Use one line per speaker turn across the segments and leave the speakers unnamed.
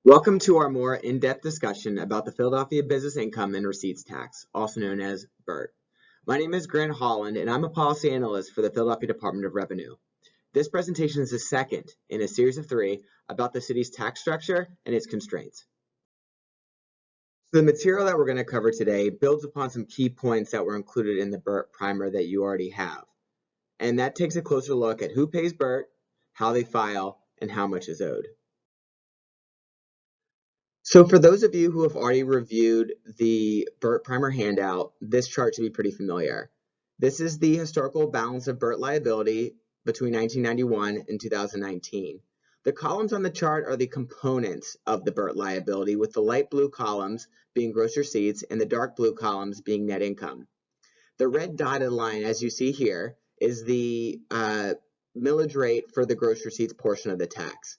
Welcome to our more in-depth discussion about the Philadelphia Business Income and Receipts Tax, also known as BIRT. My name is Grant Holland, and I'm a policy analyst for the Philadelphia Department of Revenue. This presentation is the second in a series of 3 about the city's tax structure and its constraints. So the material that we're going to cover today builds upon some key points that were included in the BIRT primer that you already have. And that takes a closer look at who pays BIRT, how they file, and how much is owed. So for those of you who have already reviewed the BIRT primer handout, this chart should be pretty familiar. This is the historical balance of BIRT liability between 1991 and 2019. The columns on the chart are the components of the BIRT liability, with the light blue columns being gross receipts and the dark blue columns being net income. The red dotted line, as you see here, is the millage rate for the gross receipts portion of the tax.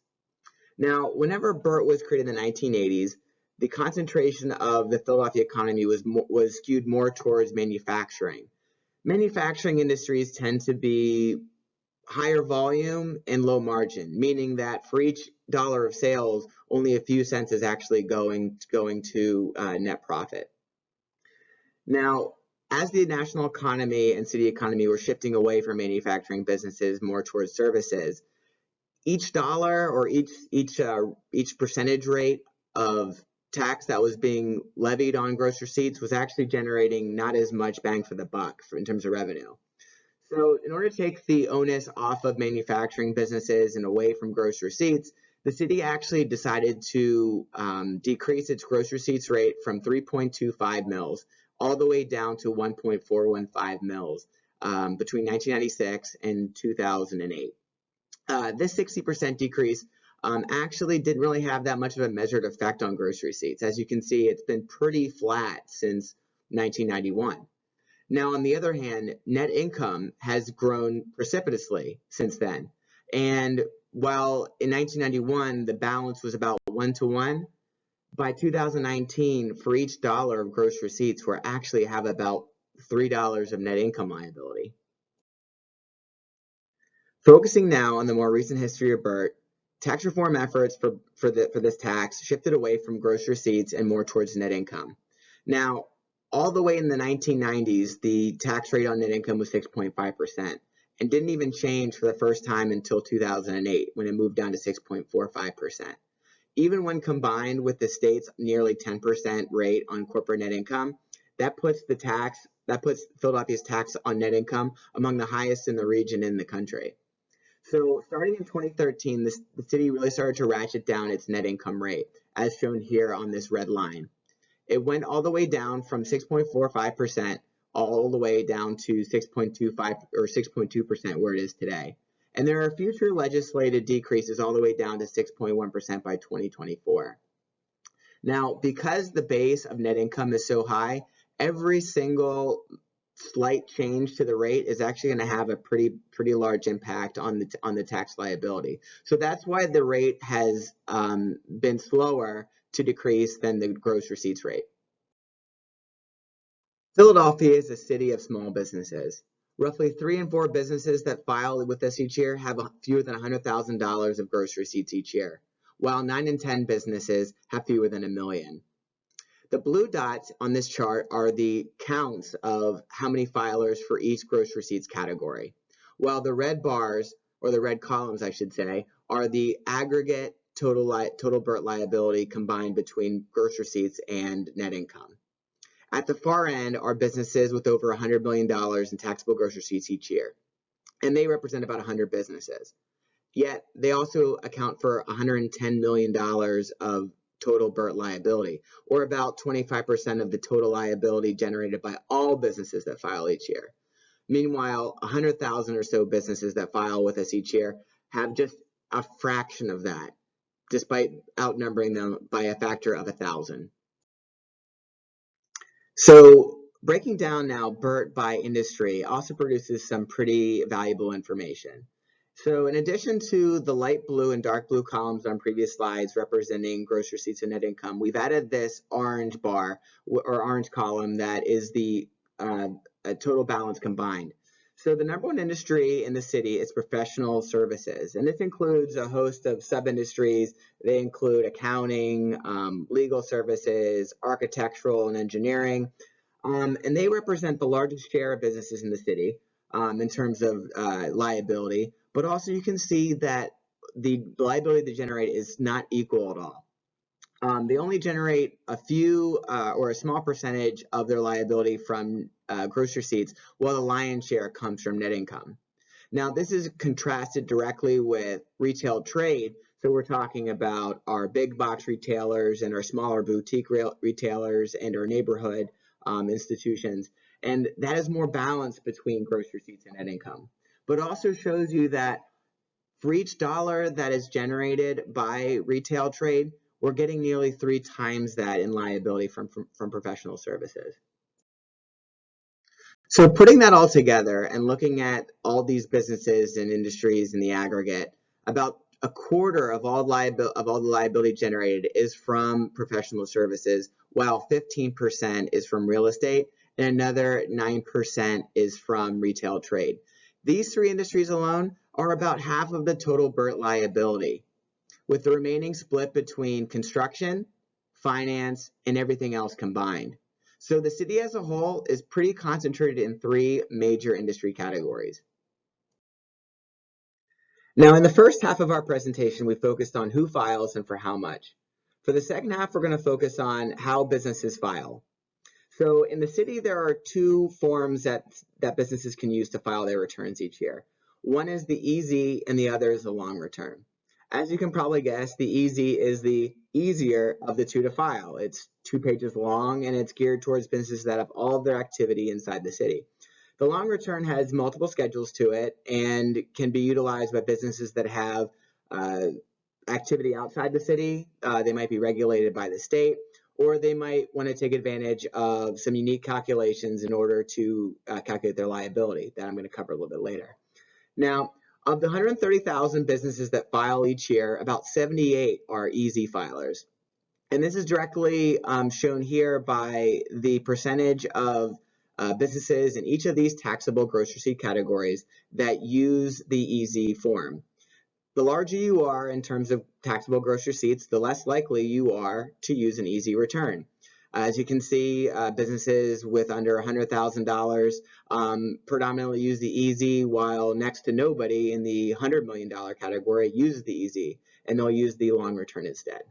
Now, whenever BIRT was created in the 1980s, the concentration of the Philadelphia economy was skewed more towards manufacturing. Manufacturing industries tend to be higher volume and low margin, meaning that for each dollar of sales, only a few cents is actually going to net profit. Now, as the national economy and city economy were shifting away from manufacturing businesses more towards services, each dollar or each percentage rate of tax that was being levied on gross receipts was actually generating not as much bang for the buck in terms of revenue. So in order to take the onus off of manufacturing businesses and away from gross receipts, the city actually decided to decrease its gross receipts rate from 3.25 mils all the way down to 1.415 mils between 1996 and 2008. This 60% decrease actually didn't really have that much of a measured effect on gross receipts. As you can see, it's been pretty flat since 1991. Now, on the other hand, net income has grown precipitously since then. And while in 1991, the balance was about 1-to-1, by 2019, for each dollar of gross receipts, we actually have about $3 of net income liability. Focusing now on the more recent history of BIRT, tax reform efforts for this tax shifted away from gross receipts and more towards net income. Now, all the way in the 1990s, the tax rate on net income was 6.5% and didn't even change for the first time until 2008 when it moved down to 6.45%. Even when combined with the state's nearly 10% rate on corporate net income, that puts Philadelphia's tax on net income among the highest in the region in the country. So starting in 2013, the city really started to ratchet down its net income rate, as shown here on this red line. It went all the way down from 6.45% all the way down to 6.25 or 6.2% where it is today. And there are future legislated decreases all the way down to 6.1% by 2024. Now, because the base of net income is so high, every single slight change to the rate is actually going to have a pretty large impact on the tax liability. So that's why the rate has been slower to decrease than the gross receipts rate. Philadelphia is a city of small businesses. Roughly 3 in 4 businesses that file with us each year have fewer than $100,000 of gross receipts each year, while 9 in 10 businesses have fewer than $1 million. The blue dots on this chart are the counts of how many filers for each gross receipts category, while the red bars, or the red columns I should say, are the aggregate total BIRT liability combined between gross receipts and net income. At the far end are businesses with over $100 million in taxable gross receipts each year, and they represent about 100 businesses. Yet they also account for $110 million of total BIRT liability, or about 25% of the total liability generated by all businesses that file each year. Meanwhile, 100,000 or so businesses that file with us each year have just a fraction of that, despite outnumbering them by a factor of 1,000. So breaking down now BIRT by industry also produces some pretty valuable information. So in addition to the light blue and dark blue columns on previous slides representing gross receipts and net income, we've added this orange bar or orange column that is the total balance combined. So the number one industry in the city is professional services, and this includes a host of sub-industries. They include accounting, legal services, architectural and engineering, and they represent the largest share of businesses in the city in terms of liability. But also you can see that the liability they generate is not equal at all. They only generate a few or a small percentage of their liability from gross receipts, while the lion's share comes from net income. Now, this is contrasted directly with retail trade. So we're talking about our big box retailers and our smaller boutique retailers and our neighborhood institutions. And that is more balanced between gross receipts and net income. But also shows you that for each dollar that is generated by retail trade, we're getting nearly 3 times that in liability from professional services. So putting that all together and looking at all these businesses and industries in the aggregate, about a quarter of all the liability generated is from professional services, while 15% is from real estate and another 9% is from retail trade. These 3 industries alone are about half of the total BIRT liability, with the remaining split between construction, finance, and everything else combined. So the city as a whole is pretty concentrated in 3 major industry categories. Now, in the first half of our presentation, we focused on who files and for how much. For the second half, we're going to focus on how businesses file. So in the city, there are 2 forms that businesses can use to file their returns each year. One is the easy and the other is the long return. As you can probably guess, the easy is the easier of the 2 to file. It's 2 pages long and it's geared towards businesses that have all of their activity inside the city. The long return has multiple schedules to it and can be utilized by businesses that have activity outside the city. They might be regulated by the state, or they might want to take advantage of some unique calculations in order to calculate their liability that I'm going to cover a little bit later. Now, of the 130,000 businesses that file each year, about 78 are easy filers. And this is directly shown here by the percentage of businesses in each of these taxable gross receipt categories that use the easy form. The larger you are in terms of taxable gross receipts, the less likely you are to use an easy return. As you can see, businesses with under $100,000 predominantly use the easy, while next to nobody in the $100 million category uses the easy, and they'll use the long return instead.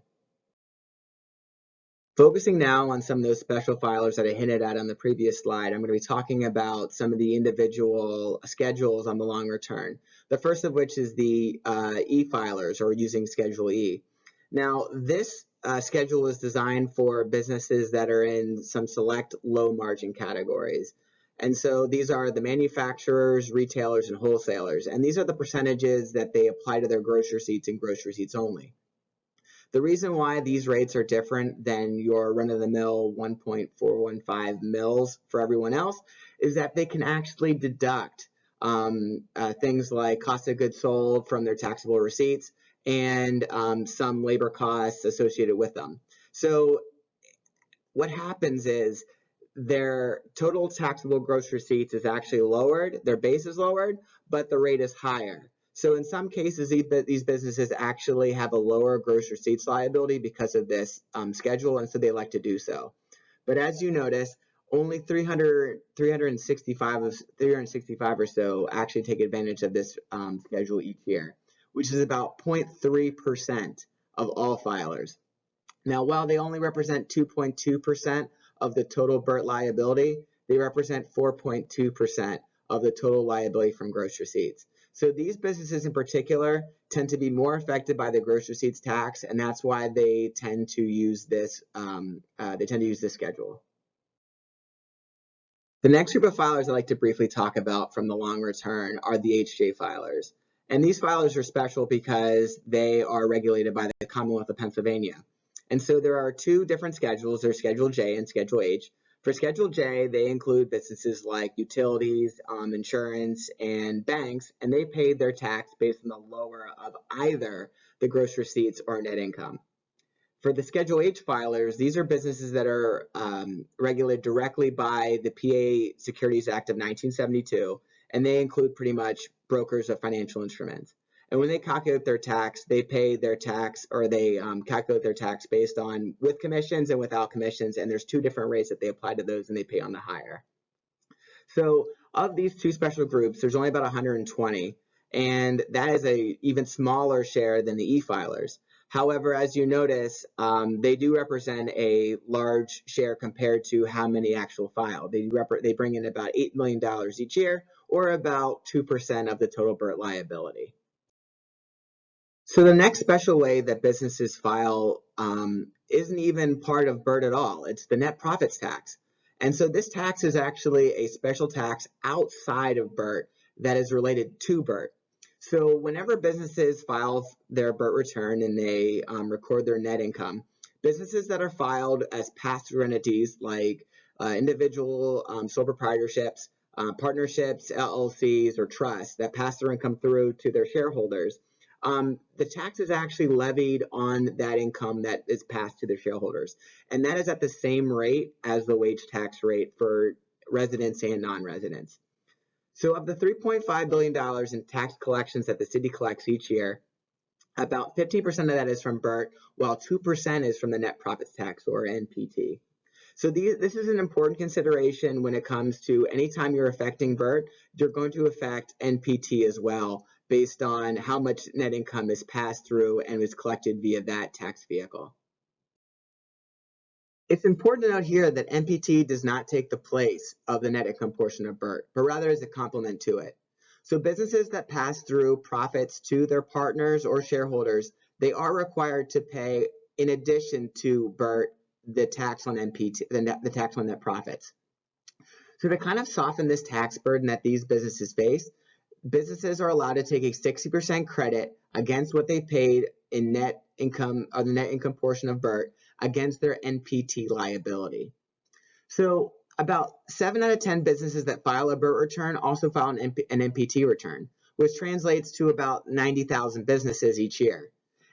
Focusing now on some of those special filers that I hinted at on the previous slide, I'm going to be talking about some of the individual schedules on the long return. The first of which is the e-filers, or using Schedule E. Now, this schedule is designed for businesses that are in some select low margin categories. And so these are the manufacturers, retailers, and wholesalers. And these are the percentages that they apply to their gross receipts and gross receipts only. The reason why these rates are different than your run-of-the-mill 1.415 mils for everyone else is that they can actually deduct things like cost of goods sold from their taxable receipts and some labor costs associated with them. So what happens is their total taxable gross receipts is actually lowered, their base is lowered, but the rate is higher. So in some cases, these businesses actually have a lower gross receipts liability because of this schedule, and so they like to do so. But as you notice, only 365 or so actually take advantage of this schedule each year, which is about 0.3% of all filers. Now, while they only represent 2.2% of the total BIRT liability, they represent 4.2% of the total liability from gross receipts. So these businesses in particular tend to be more affected by the gross receipts tax, and that's why they tend to use this. Schedule. The next group of filers I'd like to briefly talk about from the long return are the HJ filers. And these filers are special because they are regulated by the Commonwealth of Pennsylvania. And so there are 2 different schedules. There's Schedule J and Schedule H. For Schedule J, they include businesses like utilities, insurance, and banks, and they pay their tax based on the lower of either the gross receipts or net income. For the Schedule H filers, these are businesses that are regulated directly by the PA Securities Act of 1972, and they include pretty much brokers of financial instruments. And when they calculate their tax, they pay their tax, or they calculate their tax based on with commissions and without commissions, and there's two different rates that they apply to those, and they pay on the higher. So of these two special groups, there's only about 120, and that is a even smaller share than the e-filers. However, as you notice, they do represent a large share compared to how many actual file. They bring in about $8 million each year, or about 2% of the total BIRT liability. So the next special way that businesses file isn't even part of BIRT at all. It's the net profits tax. And so this tax is actually a special tax outside of BIRT that is related to BIRT. So whenever businesses file their BIRT return and they record their net income, businesses that are filed as pass-through entities like individual sole proprietorships, partnerships, LLCs, or trusts that pass their income through to their shareholders, the tax is actually levied on that income that is passed to the shareholders. And that is at the same rate as the wage tax rate for residents and non-residents. So of the $3.5 billion in tax collections that the city collects each year, about 15% of that is from BIRT, while 2% is from the net profits tax, or NPT. So this is an important consideration when it comes to anytime you're affecting BIRT, you're going to affect NPT as well, based on how much net income is passed through and is collected via that tax vehicle. It's important to note here that NPT does not take the place of the net income portion of BIRT, but rather is a complement to it. So businesses that pass through profits to their partners or shareholders, they are required to pay, in addition to BIRT, the tax on NPT, the tax on net profits. So to kind of soften this tax burden that these businesses face, businesses are allowed to take a 60% credit against what they paid in net income, or the net income portion of BIRT, against their NPT liability. So about 7 out of 10 businesses that file a BIRT return also file an NPT return, which translates to about 90,000 businesses each year.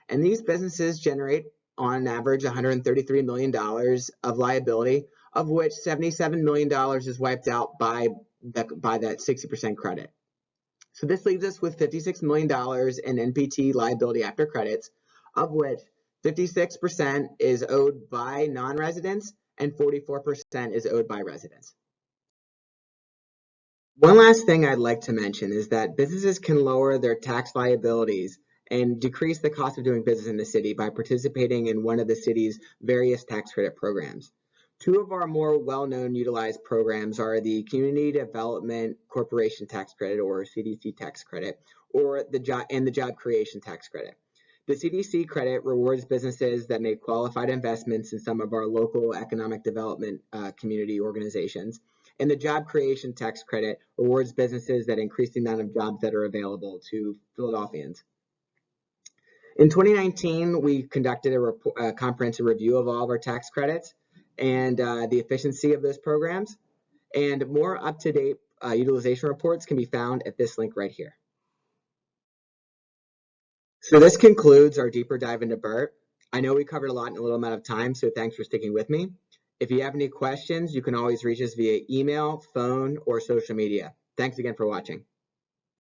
And these businesses generate, on average, $133 million of liability, of which $77 million is wiped out by that 60% credit. So this leaves us with $56 million in NPT liability after credits, of which 56% is owed by non-residents and 44% is owed by residents. One last thing I'd like to mention is that businesses can lower their tax liabilities and decrease the cost of doing business in the city by participating in one of the city's various tax credit programs. Two of our more well-known utilized programs are the Community Development Corporation Tax Credit, or CDC Tax Credit, or the Job Creation Tax Credit. The CDC credit rewards businesses that make qualified investments in some of our local economic development community organizations. And the Job Creation Tax Credit rewards businesses that increase the amount of jobs that are available to Philadelphians. In 2019, we conducted a comprehensive review of all of our tax credits and the efficiency of those programs. And more up-to-date utilization reports can be found at this link right here. So this concludes our deeper dive into BIRT. I know we covered a lot in a little amount of time, so thanks for sticking with me. If you have any questions, you can always reach us via email, phone, or social media. Thanks again for watching.